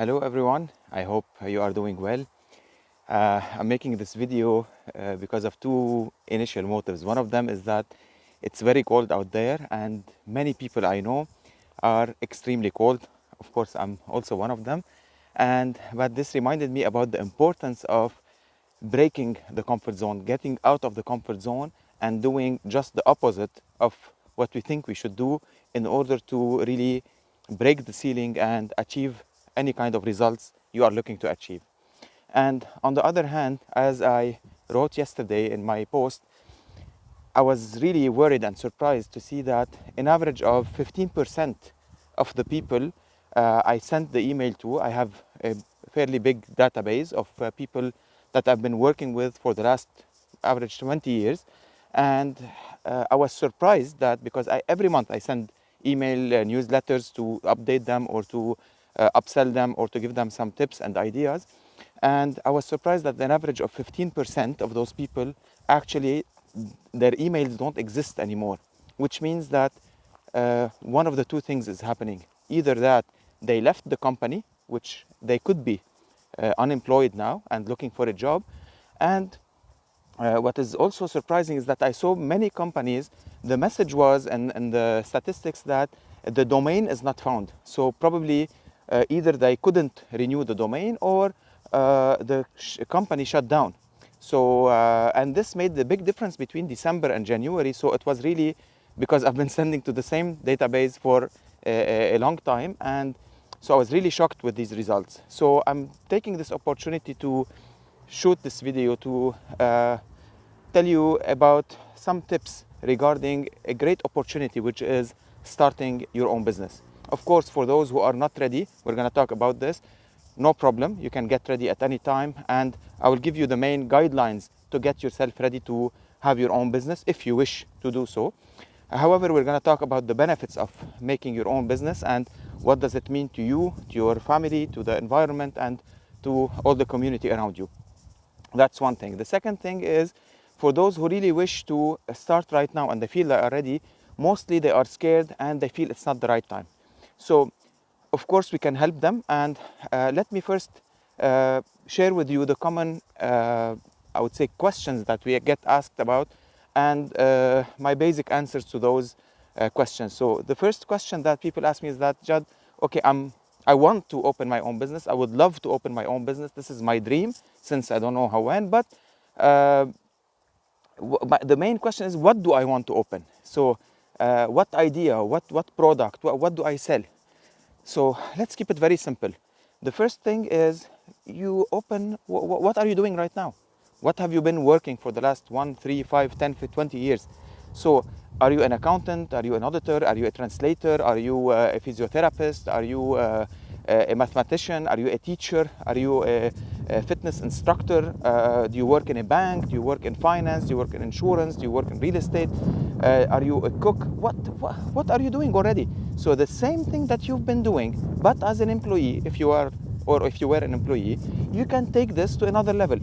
Hello everyone, I hope you are doing well. I'm making this video because of two initial motives. One of them is that it's very cold out there and many people I know are extremely cold. Of course, I'm also one of them. But this reminded me about the importance of breaking the comfort zone, getting out of the comfort zone and doing just the opposite of what we think we should do in order to really break the ceiling and achieve any kind of results you are looking to achieve. And on the other hand, as I wrote yesterday in my post, I was really worried and surprised to see that an average of 15% of the people I sent the email to, I have a fairly big database of people that I've been working with for the last average 20 years. And I was surprised that because every month I send email newsletters to update them or to upsell them or to give them some tips and ideas. And I was surprised that an average of 15% of those people actually their emails don't exist anymore, which means that one of the two things is happening. Either that they left the company, which they could be unemployed now and looking for a job. And what is also surprising is that I saw many companies, the message was and the statistics that the domain is not found. So probably either they couldn't renew the domain or the company shut down. So, and this made the big difference between December and January. So it was really because I've been sending to the same database for a long time. And so I was really shocked with these results. So I'm taking this opportunity to shoot this video to tell you about some tips regarding a great opportunity, which is starting your own business. Of course, for those who are not ready, we're going to talk about this. No problem, you can get ready at any time, and I will give you the main guidelines to get yourself ready to have your own business if you wish to do so. However, we're going to talk about the benefits of making your own business and what does it mean to you, to your family, to the environment, and to all the community around you. That's one thing. The second thing is, for those who really wish to start right now and they feel they are ready, mostly they are scared and they feel it's not the right time. So, of course, we can help them. And let me first share with you the common, I would say, questions that we get asked about and my basic answers to those questions. So the first question that people ask me is that, Jad, okay, I want to open my own business. I would love to open my own business. This is my dream, since I don't know how when. But the main question is, what do I want to open? So what idea, what product, what do I sell? So let's keep it very simple. The first thing is you open, what are you doing right now? What have you been working for the last 1, 3, 5, 10, 20 years? So are you an accountant? Are you an auditor? Are you a translator? Are you a physiotherapist? Are you a mathematician? Are you a teacher? Are you a fitness instructor? Do you work in a bank? Do you work in finance? Do you work in insurance? Do you work in real estate? Are you a cook? What are you doing already? So the same thing that you've been doing, but as an employee, if you were an employee, you can take this to another level.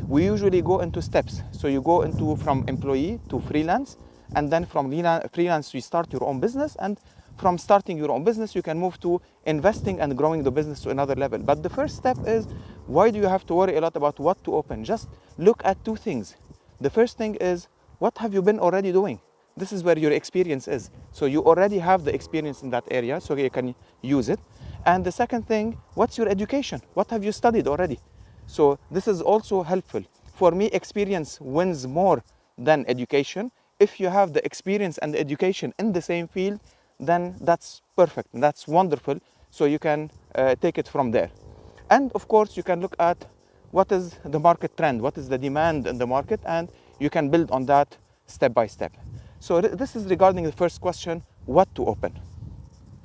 We usually go into steps. So you go into from employee to freelance, and then from freelance you start your own business, and from starting your own business you can move to investing and growing the business to another level. But the first step is, why do you have to worry a lot about what to open? Just look at two things. The first thing is, what have you been already doing? This is where your experience is. So you already have the experience in that area, so you can use it. And the second thing, what's your education? What have you studied already? So this is also helpful. For me, experience wins more than education. If you have the experience and the education in the same field, then that's perfect. That's wonderful. So you can take it from there. And of course, you can look at what is the market trend, what is the demand in the market, and you can build on that step by step. So this is regarding the first question, what to open.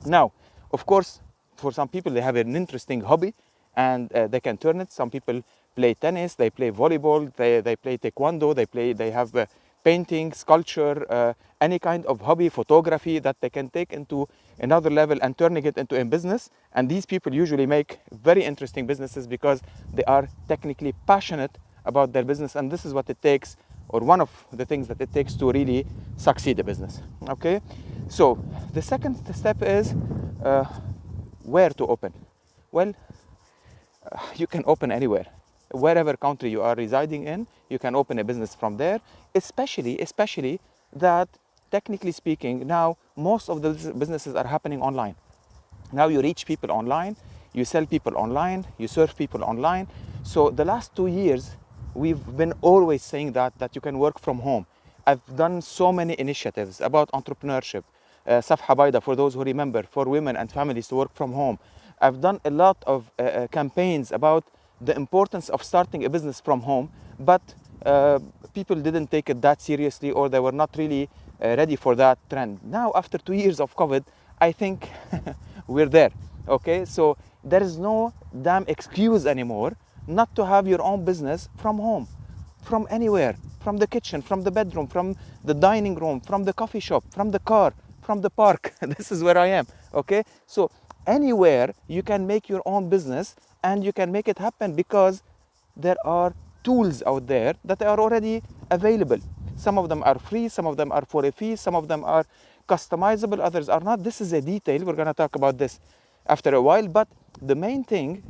Now, of course, for some people, they have an interesting hobby and they can turn it. Some people play tennis, they play volleyball, they play taekwondo, they have painting, sculpture, any kind of hobby, photography that they can take into another level and turning it into a business. And these people usually make very interesting businesses because they are technically passionate about their business. And this is what it takes, or one of the things that it takes to really succeed a business. Okay, so the second step is where to open. Well, you can open anywhere. Wherever country you are residing in, you can open a business from there, especially that, technically speaking, now most of the businesses are happening online. Now you reach people online, you sell people online, you serve people online. So the last 2 years, we've been always saying that you can work from home. I've done so many initiatives about entrepreneurship, Safha Baida, for those who remember, for women and families to work from home. I've done a lot of campaigns about the importance of starting a business from home, but people didn't take it that seriously, or they were not really ready for that trend. Now, after 2 years of COVID, I think we're there. Okay, so there is no damn excuse anymore not to have your own business from home, from anywhere, from the kitchen, from the bedroom, from the dining room, from the coffee shop, from the car, from the park. This is where I am. Okay, so anywhere you can make your own business, and you can make it happen because there are tools out there that are already available. Some of them are free, some of them are for a fee, some of them are customizable, others are not. This is a detail. We're going to talk about this after a while, but the main thing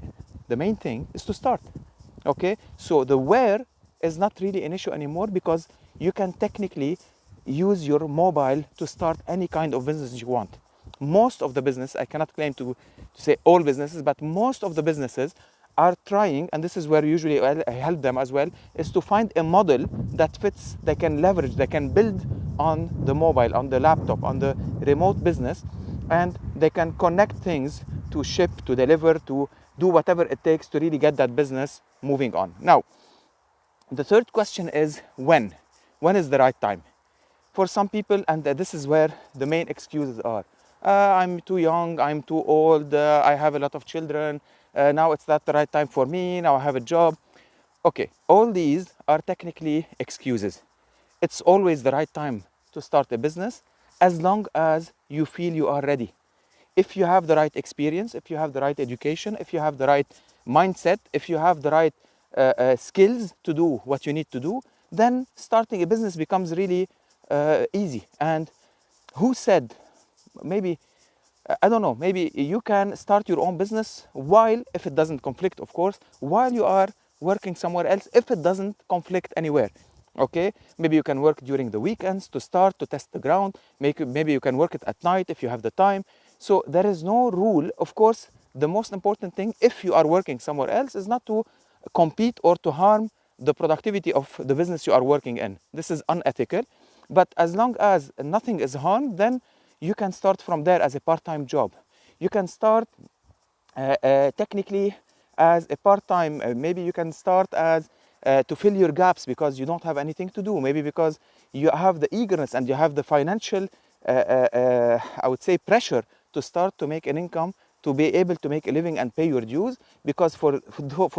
is to start. Okay, so the where is not really an issue anymore, because you can technically use your mobile to start any kind of business you want. Most of the business, I cannot claim to say all businesses, but most of the businesses are trying, and this is where usually I help them as well, is to find a model that fits, they can leverage, they can build on the mobile, on the laptop, on the remote business, and they can connect things to ship, to deliver, to do whatever it takes to really get that business moving on. Now, the third question is when? When is the right time? For some people, and this is where the main excuses are. I'm too young, I'm too old, I have a lot of children, now it's not the right time for me, now I have a job. Okay, all these are technically excuses. It's always the right time to start a business, as long as you feel you are ready. If you have the right experience, if you have the right education, if you have the right mindset, if you have the right skills to do what you need to do, then starting a business becomes really easy. And who said, maybe, I don't know, maybe you can start your own business while, if it doesn't conflict, of course, while you are working somewhere else, if it doesn't conflict anywhere. Okay, maybe you can work during the weekends to start, to test the ground. Maybe you can work it at night if you have the time. So there is no rule. Of course, the most important thing, if you are working somewhere else, is not to compete or to harm the productivity of the business you are working in. This is unethical. But as long as nothing is harmed, then you can start from there as a part-time job. You can start technically as a part-time, maybe you can start as to fill your gaps because you don't have anything to do, maybe because you have the eagerness and you have the financial, I would say, pressure to start to make an income, to be able to make a living and pay your dues. Because for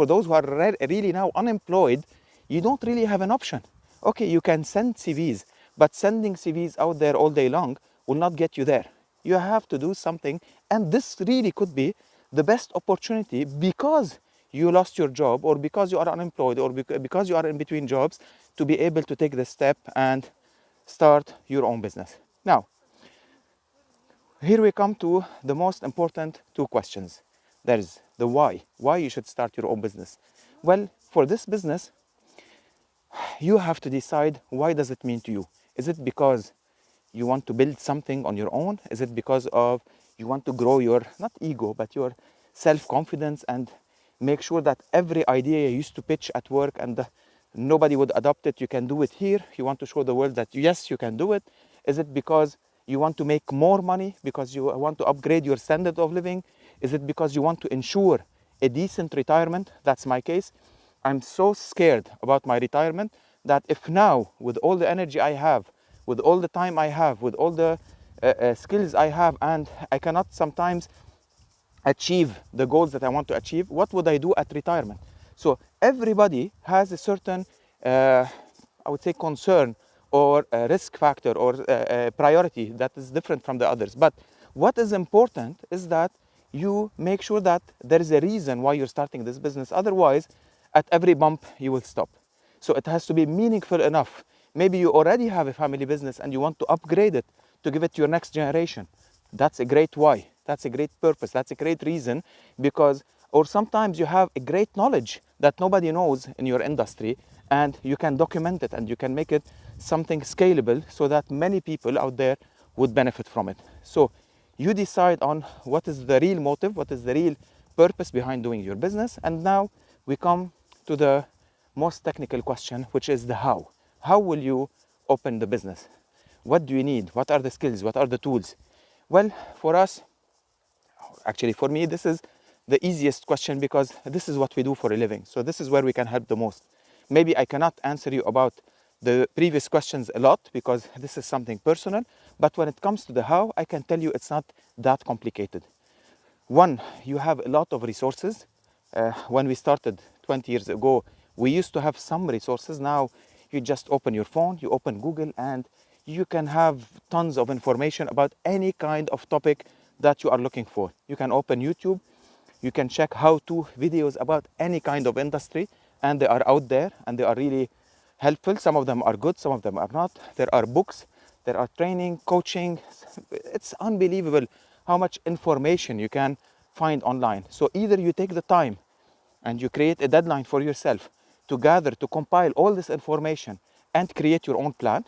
those who are really now unemployed, you don't really have an option. Okay, you can send CVs, but sending CVs out there all day long will not get you there. You have to do something, and this really could be the best opportunity because you lost your job, or because you are unemployed, or because you are in between jobs, to be able to take the step and start your own business. Now, here we come to the most important two questions. There is the why you should start your own business. Well, for this business, you have to decide, why does it mean to you? Is it because you want to build something on your own? Is it because of you want to grow your, not ego, but your self-confidence, and make sure that every idea you used to pitch at work and nobody would adopt it, you can do it here? You want to show the world that yes, you can do it? Is it because you want to make more money, because you want to upgrade your standard of living? Is it because you want to ensure a decent retirement? That's my case. I'm so scared about my retirement that if now, with all the energy I have, with all the time I have, with all the skills I have, and I cannot sometimes achieve the goals that I want to achieve, what would I do at retirement? So everybody has a certain, I would say, concern or a risk factor or a priority that is different from the others. But what is important is that you make sure that there is a reason why you're starting this business. Otherwise, at every bump, you will stop. So it has to be meaningful enough. Maybe you already have a family business and you want to upgrade it to give it to your next generation. That's a great why. That's a great purpose. That's a great reason, because Or sometimes you have a great knowledge that nobody knows in your industry, and you can document it and you can make it something scalable so that many people out there would benefit from it. So you decide on what is the real motive, what is the real purpose behind doing your business. And now we come to the most technical question, which is the how. How will you open the business? What do you need? What are the skills? What are the tools? Well, for us, actually for me, this is the easiest question because this is what we do for a living. So this is where we can help the most. Maybe I cannot answer you about the previous questions a lot because this is something personal, but when it comes to the how, I can tell you it's not that complicated. One, you have a lot of resources. When we started 20 years ago, we used to have some resources. Now you just open your phone, you open Google, and you can have tons of information about any kind of topic that you are looking for. You can open YouTube, you can check how-to videos about any kind of industry, and they are out there and they are really helpful. Some of them are good, some of them are not. There are books, there are training, coaching. It's unbelievable how much information you can find online. So either you take the time and you create a deadline for yourself to gather, to compile all this information and create your own plan,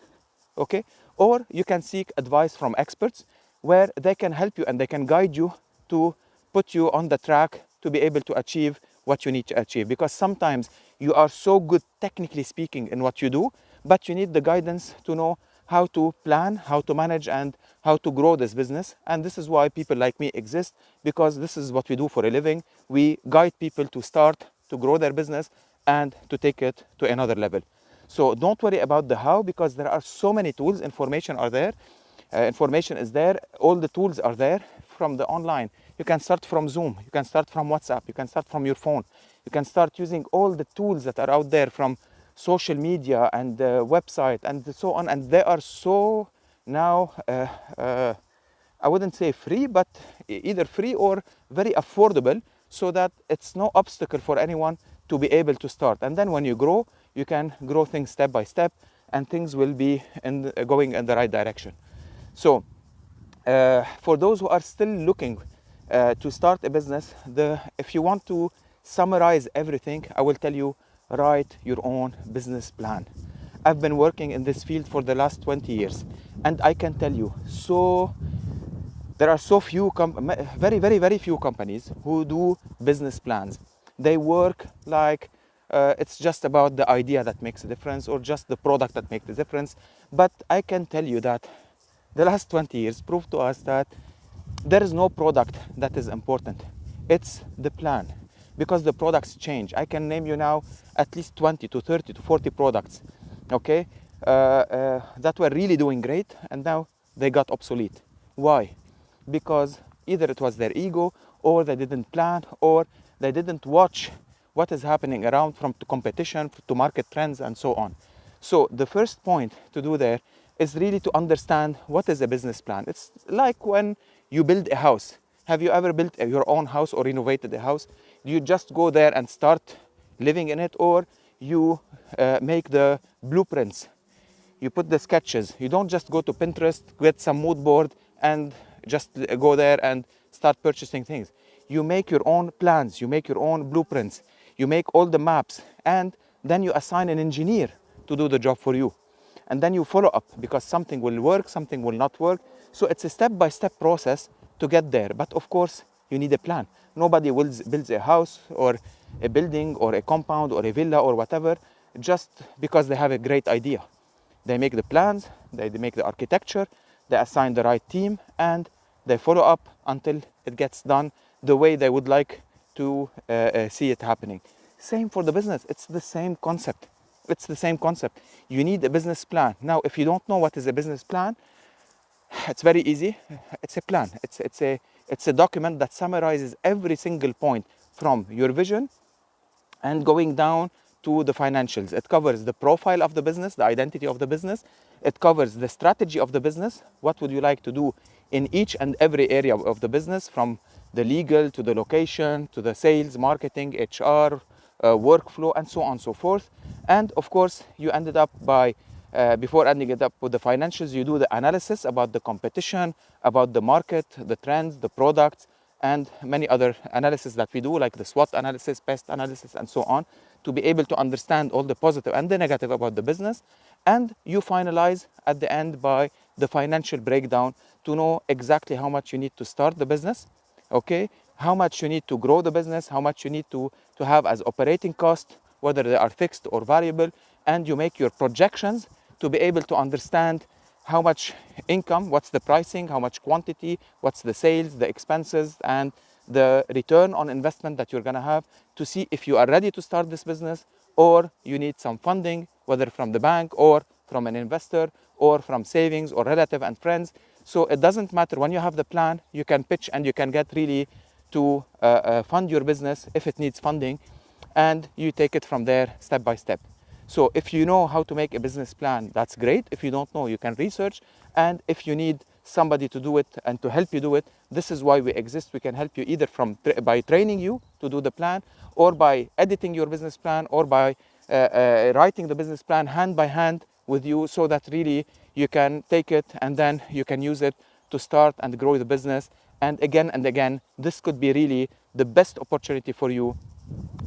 okay? Or you can seek advice from experts where they can help you and they can guide you to put you on the track to be able to achieve what you need to achieve. Because sometimes you are so good, technically speaking, in what you do, but you need the guidance to know how to plan, how to manage, and how to grow this business. And this is why people like me exist, because this is what we do for a living. We guide people to start, to grow their business, and to take it to another level. So don't worry about the how, because there are so many tools. Information are there. Information is there. All the tools are there from the online. You can start from Zoom. You can start from WhatsApp. You can start from your phone. You can start using all the tools that are out there from social media and website and so on. And they are so now, I wouldn't say free, but either free or very affordable, so that it's no obstacle for anyone to be able to start. And then when you grow, you can grow things step by step, and things will be going in the right direction. So for those who are still looking to start a business, if you want to summarize everything, I will tell you, write your own business plan. I've been working in this field for the last 20 years, and I can tell you, there are so few, very few companies who do business plans. They work like it's just about the idea that makes a difference, or just the product that makes the difference. But I can tell you that the last 20 years proved to us that there is no product that is important. It's the plan, because the products change. I can name you now at least 20 to 30 to 40 products, okay, that were really doing great, and now they got obsolete. Why? Because either it was their ego, or they didn't plan, or they didn't watch what is happening around, from competition to market trends and so on. So the first point to do there is really to understand what is a business plan. It's like when you build a house. Have you ever built your own house or renovated a house? Do you just go there and start living in it, or you make the blueprints? You put the sketches. You don't just go to Pinterest, get some mood board, and just go there and start purchasing things. You make your own plans, you make your own blueprints, you make all the maps, and then you assign an engineer to do the job for you. And then you follow up, because something will work, something will not work. So it's a step-by-step process to get there. But of course, you need a plan. Nobody builds a house or a building or a compound or a villa or whatever just because they have a great idea. They make the plans, they make the architecture, they assign the right team, and they follow up until it gets done the way they would like to see it happening. Same for the business. It's the same concept. It's the same concept. You need a business plan. Now, if you don't know what is a business plan, it's very easy. It's a plan. It's a document that summarizes every single point from your vision and going down to the financials. It covers the profile of the business, the identity of the business. It covers the strategy of the business. What would you like to do in each and every area of the business, from the legal to the location to the sales, marketing, HR, workflow, and so on and so forth. And of course, you ended up by, before ending it up with the financials, you do the analysis about the competition, about the market, the trends, the products, and many other analysis that we do, like the SWOT analysis, pest analysis, and so on, to be able to understand all the positive and the negative about the business. And you finalize at the end by the financial breakdown to know exactly how much you need to start the business, okay, how much you need to grow the business, how much you need to have as operating cost, whether they are fixed or variable, and you make your projections to be able to understand how much income, what's the pricing, how much quantity, what's the sales, the expenses, and the return on investment that you're going to have, to see if you are ready to start this business or you need some funding, whether from the bank or from an investor or from savings or relative and friends. So it doesn't matter. When you have the plan, you can pitch and you can get really to fund your business if it needs funding, and you take it from there step by step. So if you know how to make a business plan, that's great. If you don't know, you can research. And if you need somebody to do it and to help you do it, this is why we exist. We can help you either by training you to do the plan, or by editing your business plan, or by writing the business plan hand by hand with you, so that really you can take it and then you can use it to start and grow the business. And again, this could be really the best opportunity for you,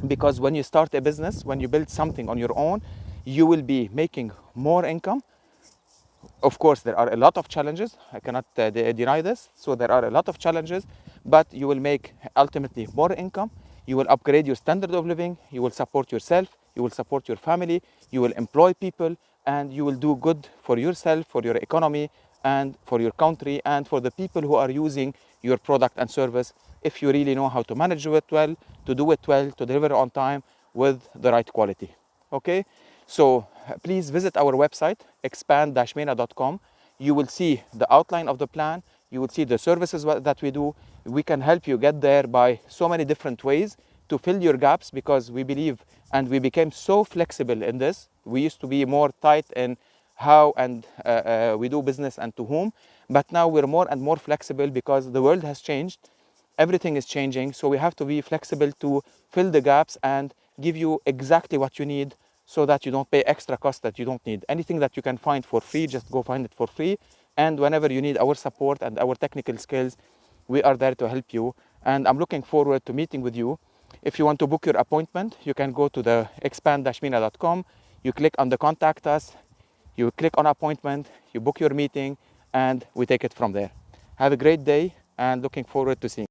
because when you start a business, when you build something on your own, you will be making more income. Of course, there are a lot of challenges. I cannot deny this. So there are a lot of challenges, but you will make ultimately more income. You will upgrade your standard of living. You will support yourself. You will support your family. You will employ people, and you will do good for yourself, for your economy, and for your country, and for the people who are using your product and service, if you really know how to manage it well, to do it well, to deliver on time with the right quality. Okay, so please visit our website, expand-mena.com. You will see the outline of the plan. You will see the services that we do. We can help you get there by so many different ways to fill your gaps, because we believe, and we became so flexible in this. We used to be more tight in how and we do business and to whom, but now we're more and more flexible because the world has changed. Everything is changing, so we have to be flexible to fill the gaps and give you exactly what you need, so that you don't pay extra costs that you don't need. Anything that you can find for free, just go find it for free. And whenever you need our support and our technical skills, we are there to help you. And I'm looking forward to meeting with you. If you want to book your appointment, you can go to the expand-mena.com. You click on the contact us, you click on appointment, you book your meeting, and we take it from there. Have a great day, and looking forward to seeing you.